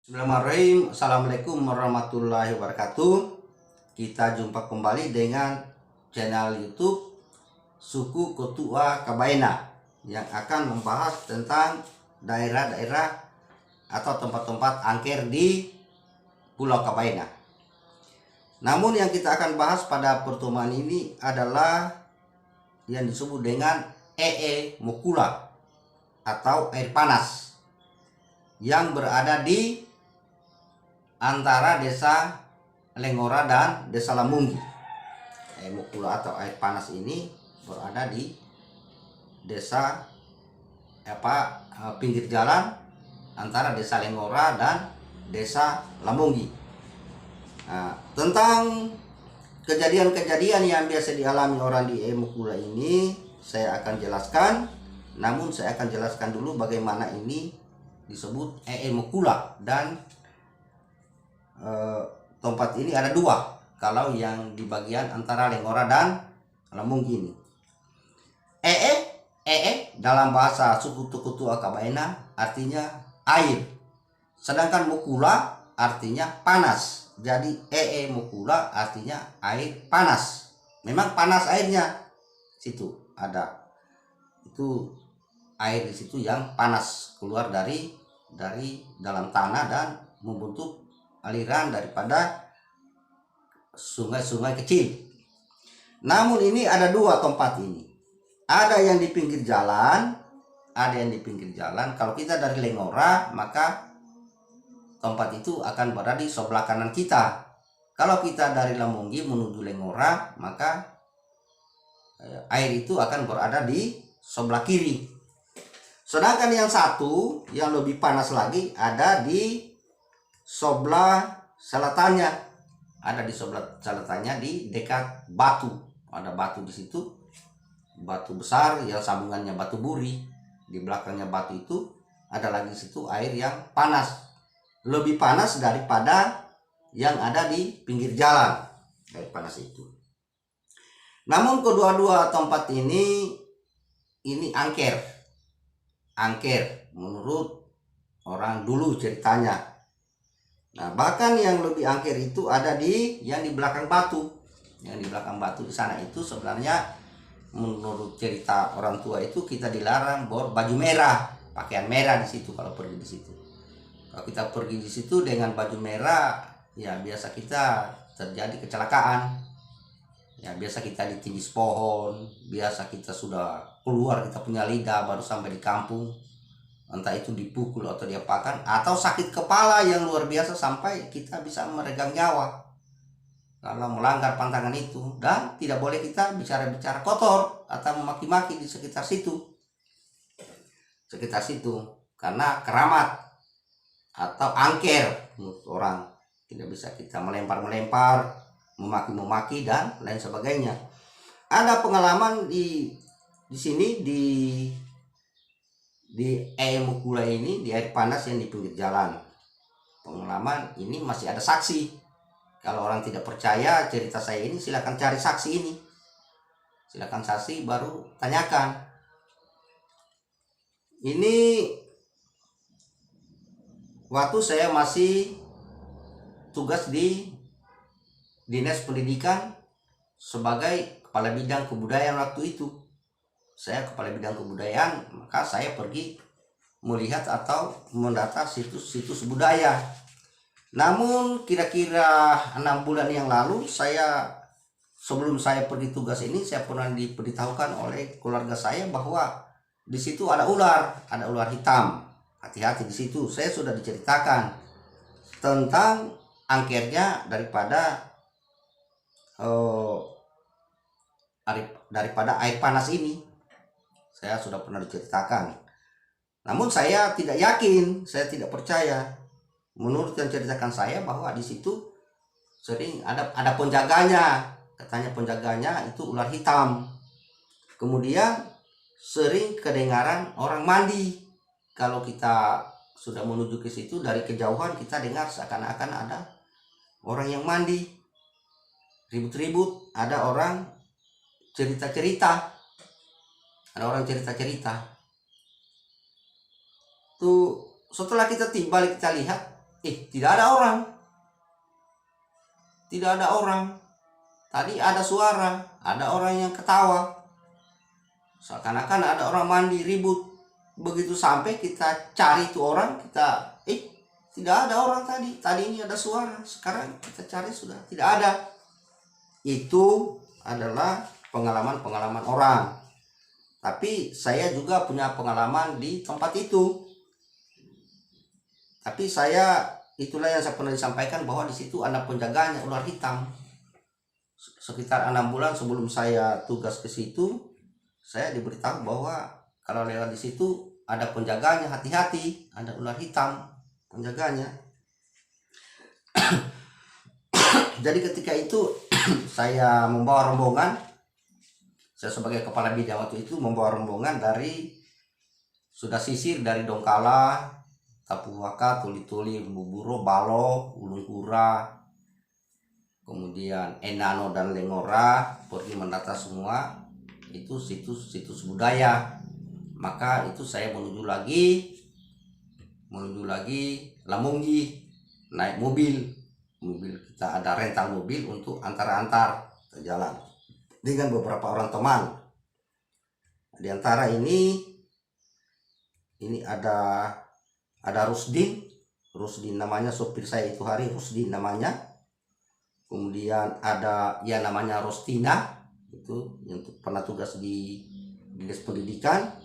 Bismillahirrahmanirrahim. Assalamualaikum warahmatullahi wabarakatuh. Kita jumpa kembali dengan channel YouTube Suku Kotua Kabaena yang akan membahas tentang daerah-daerah atau tempat-tempat angker di Pulau Kabaena. Namun yang kita akan bahas pada pertemuan ini adalah yang disebut dengan Mukula atau air panas yang berada di antara desa Lengora dan desa Lamunggi. Mukula atau air panas ini berada di desa pinggir jalan antara desa Lengora dan desa Lamunggi. Nah, tentang kejadian-kejadian yang biasa dialami orang di Mukula ini saya akan jelaskan. Namun saya akan jelaskan dulu bagaimana ini disebut Mukula, dan tempat ini ada dua. Kalau yang di bagian antara Lengora dan Lamunggi ini, dalam bahasa suku Kotua Kabaena artinya air, sedangkan Mukula artinya panas. Jadi Mukula artinya air panas. Memang panas airnya, situ ada itu air di situ yang panas keluar dari dalam tanah dan membentuk aliran daripada sungai-sungai kecil. Namun ini ada dua tempat ini. Ada yang di pinggir jalan, ada yang di pinggir jalan. Kalau kita dari Lengora, maka tempat itu akan berada di sebelah kanan kita. Kalau kita dari Lamunggi menuju Lengora, maka air itu akan berada di sebelah kiri. Sedangkan yang satu yang lebih panas lagi ada di sebelah selatannya. Ada di sebelah selatannya di dekat batu. Ada batu di situ. Batu besar yang sambungannya batu buri. Di belakangnya batu itu ada lagi di situ air yang panas. Lebih panas daripada yang ada di pinggir jalan. Air panas itu. Namun kedua-dua tempat ini angker. Angker menurut orang dulu ceritanya. Nah, bahkan yang lebih angker itu ada yang di belakang batu. Yang di belakang batu di sana itu sebenarnya menurut cerita orang tua itu kita dilarang baju merah, pakaian merah di situ kalau pergi di situ. Kalau kita pergi di situ dengan baju merah, ya biasa kita terjadi kecelakaan. Ya biasa kita ditindis pohon, biasa kita sudah keluar kita punya lidah baru sampai di kampung. Entah itu dipukul atau diapakan, atau sakit kepala yang luar biasa sampai kita bisa meregang nyawa kalau melanggar pantangan itu. Dan tidak boleh kita bicara-bicara kotor atau memaki-maki di sekitar situ. Karena keramat atau angker menurut orang. Tidak bisa kita melempar-melempar, memaki-memaki dan lain sebagainya. Ada pengalaman di sini di Mukula ini, di air panas yang di pinggir jalan. Pengalaman ini masih ada saksi. Kalau orang tidak percaya cerita saya ini, silakan cari saksi ini. Silakan saksi baru tanyakan. Ini waktu saya masih tugas di Dinas Pendidikan sebagai kepala bidang kebudayaan waktu itu. Saya kepala bidang kebudayaan, maka saya pergi melihat atau mendata situs-situs budaya. Namun kira-kira 6 bulan yang lalu sebelum saya pergi tugas ini, saya pernah diberitahukan oleh keluarga saya bahwa di situ ada ular hitam. Hati-hati di situ. Saya sudah diceritakan tentang angkernya daripada air panas ini. Saya sudah pernah diceritakan. Namun saya tidak yakin, saya tidak percaya. Menurut yang ceritakan saya bahwa di situ sering ada penjaganya. Katanya penjaganya itu ular hitam. Kemudian sering kedengaran orang mandi. Kalau kita sudah menuju ke situ dari kejauhan kita dengar seakan-akan ada orang yang mandi. Ribut-ribut, ada orang cerita-cerita. Tuh setelah kita tiba kita lihat Tidak ada orang. Tidak ada orang. Tadi ada suara, ada orang yang ketawa. Seakan-akan ada orang mandi ribut. Begitu sampai kita cari itu orang, kita tidak ada orang tadi. Tadi ini ada suara, sekarang kita cari sudah tidak ada. Itu adalah pengalaman-pengalaman orang. Tapi saya juga punya pengalaman di tempat itu. Tapi itulah yang saya pernah disampaikan, bahwa di situ ada penjaganya ular hitam. Sekitar 6 bulan sebelum saya tugas ke situ, saya diberitahu bahwa kalau lewat di situ ada penjaganya, hati-hati, ada ular hitam penjaganya. Jadi ketika itu saya membawa rombongan, saya sebagai kepala bidang waktu itu membawa rombongan sudah sisir dari Donggala, Tapuaka, Tuli-Tuli, Buburo, Balo, Ulung Kura, kemudian Enano dan Lengora, pergi mendata semua itu situs budaya. Maka itu saya menuju lagi Lamonggi, naik mobil kita ada rental mobil untuk antar ke jalan dengan beberapa orang teman. Di antara ini ada Rusdin namanya, sopir saya itu hari Rusdin namanya. Kemudian ada namanya Rostina, itu yang pernah tugas di Dinas Pendidikan.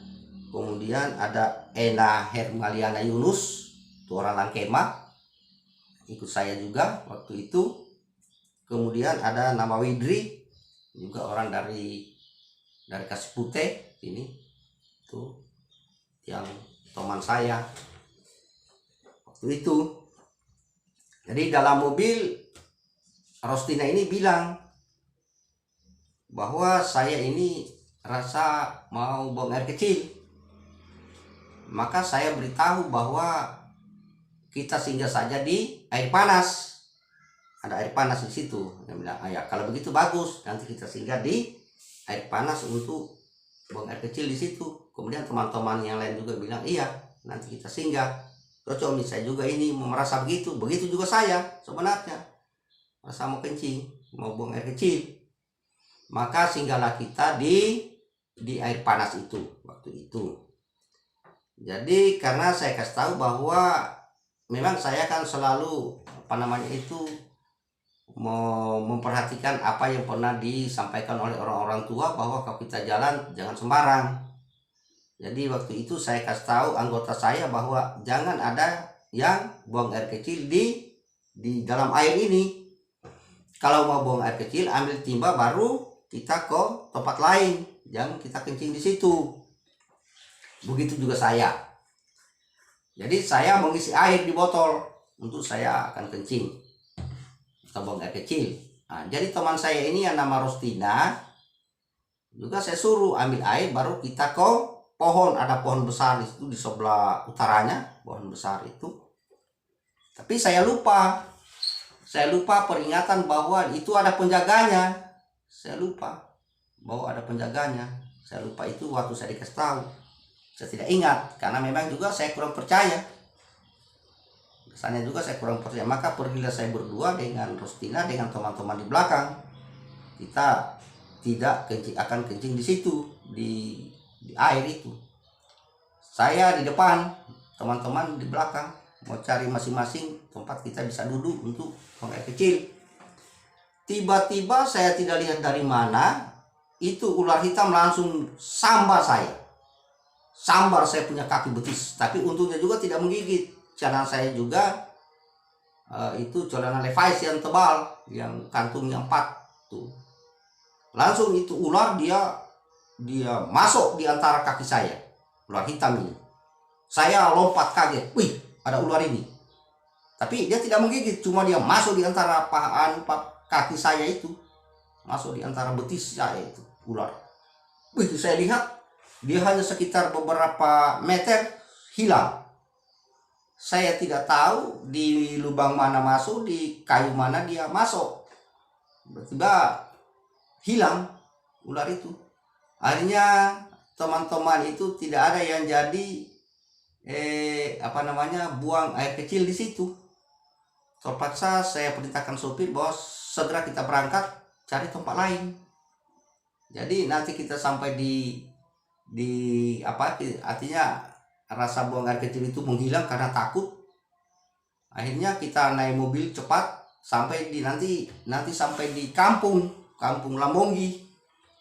Kemudian ada Ena Hermaliana Yunus, itu orang Langkema, ikut saya juga waktu itu. Kemudian ada nama Widri, juga orang dari Kasipute ini, itu yang teman saya waktu itu. Jadi dalam mobil Rostina ini bilang bahwa saya ini rasa mau buang air kecil. Maka saya beritahu bahwa kita singgah saja di air panas. Ada air panas di situ. Dia bilang, ya kalau begitu bagus, nanti kita singgah di air panas untuk buang air kecil di situ. Kemudian teman-teman yang lain juga bilang, iya nanti kita singgah. Cocok nih, saya juga ini merasa begitu. Begitu juga saya sebenarnya. Rasa mau kencing, mau buang air kecil. Maka singgahlah kita di air panas itu waktu itu. Jadi karena saya kasih tahu bahwa memang saya kan selalu memperhatikan apa yang pernah disampaikan oleh orang-orang tua, bahwa kalau kita jalan jangan sembarang. Jadi waktu itu saya kasih tahu anggota saya bahwa jangan ada yang buang air kecil di dalam air ini. Kalau mau buang air kecil, ambil timba baru kita ke tempat lain, jangan kita kencing di situ. Begitu juga saya. Jadi saya mengisi air di botol untuk saya akan kencing atau buang air kecil. Nah, jadi teman saya ini yang nama Rostina juga saya suruh ambil air, baru kita ke pohon. Ada pohon besar di situ di sebelah utaranya, pohon besar itu. Tapi saya lupa peringatan bahwa itu ada penjaganya. Saya lupa bahwa ada penjaganya. Saya lupa itu waktu saya dikasih tahu. Saya tidak ingat karena memang juga saya kurang percaya. Kesannya juga saya kurang percaya. Maka pergilah saya berdua dengan Rostina dengan teman-teman di belakang. Kita tidak akan kencing di situ di air itu. Saya di depan, teman-teman di belakang. Mau cari masing-masing tempat kita bisa duduk untuk buang air kecil. Tiba-tiba saya tidak lihat dari mana, itu ular hitam langsung sambar saya punya kaki betis. Tapi untungnya juga tidak menggigit. Celana saya juga itu celana Levi's yang tebal, yang kantung yang 4 tuh. Langsung itu ular dia masuk di antara kaki saya, ular hitam ini. Saya lompat kaget, wih ada ular ini. Tapi dia tidak menggigit, cuma dia masuk di antara kaki saya itu, masuk di antara betis saya itu ular. Begitu saya lihat, dia hanya sekitar beberapa meter hilang. Saya tidak tahu di lubang mana masuk, di kayu mana dia masuk. Tiba-tiba hilang ular itu. Akhirnya teman-teman itu tidak ada yang jadi buang air kecil di situ. terpaksa saya perintahkan sopir bahwa segera kita berangkat cari tempat lain. Jadi nanti kita sampai di apa, artinya rasa buang air kecil itu menghilang karena takut. Akhirnya kita naik mobil cepat sampai nanti sampai di kampung Lambonggi,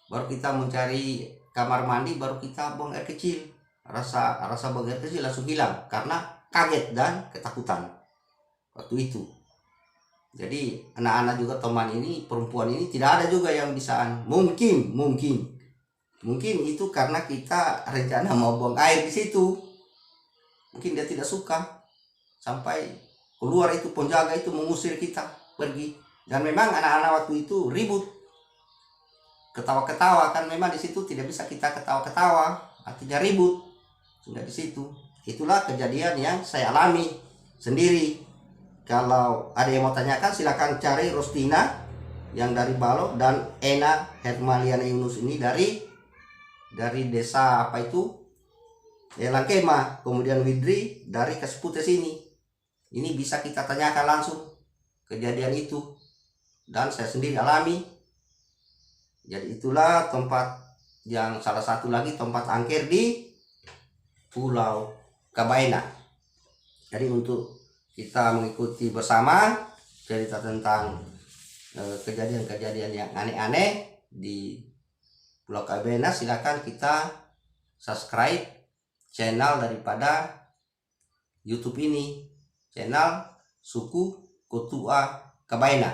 baru kita mencari kamar mandi, baru kita buang air kecil. Rasa buang air kecil langsung hilang karena kaget dan ketakutan waktu itu. Jadi anak-anak juga teman ini, perempuan ini tidak ada juga yang bisaan. Mungkin itu karena kita rencana mau buang air di situ. Mungkin dia tidak suka sampai keluar itu penjaga itu mengusir kita pergi. Dan memang anak-anak waktu itu ribut, ketawa-ketawa kan, memang di situ tidak bisa kita ketawa-ketawa, artinya ribut sudah di situ. Itulah kejadian yang saya alami sendiri. Kalau ada yang mau tanyakan silakan cari Rostina yang dari Balo dan Ena Hermaliana Yunus ini dari desa apa itu Langkema, kemudian Widri dari Kasiputes ini. Ini bisa kita tanyakan langsung kejadian itu, dan saya sendiri alami. Jadi itulah tempat yang salah satu lagi tempat angker di Pulau Kabaena. Jadi untuk kita mengikuti bersama cerita tentang kejadian-kejadian yang aneh-aneh di Pulau Kabaena, silakan kita subscribe channel daripada YouTube ini, channel Suku Kotua Kabaena,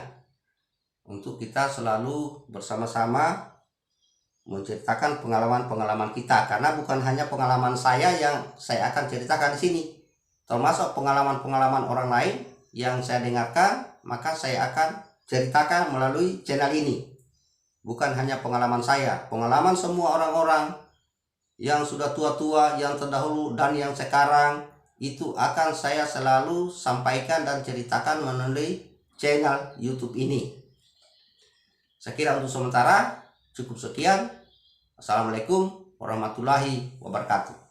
untuk kita selalu bersama-sama menceritakan pengalaman-pengalaman kita, karena bukan hanya pengalaman saya yang saya akan ceritakan di sini, termasuk pengalaman-pengalaman orang lain yang saya dengarkan, maka saya akan ceritakan melalui channel ini. Bukan hanya pengalaman saya, pengalaman semua orang-orang yang sudah tua-tua, yang terdahulu dan yang sekarang, itu akan saya selalu sampaikan dan ceritakan melalui channel YouTube ini. Saya kira untuk sementara cukup sekian. Assalamualaikum warahmatullahi wabarakatuh.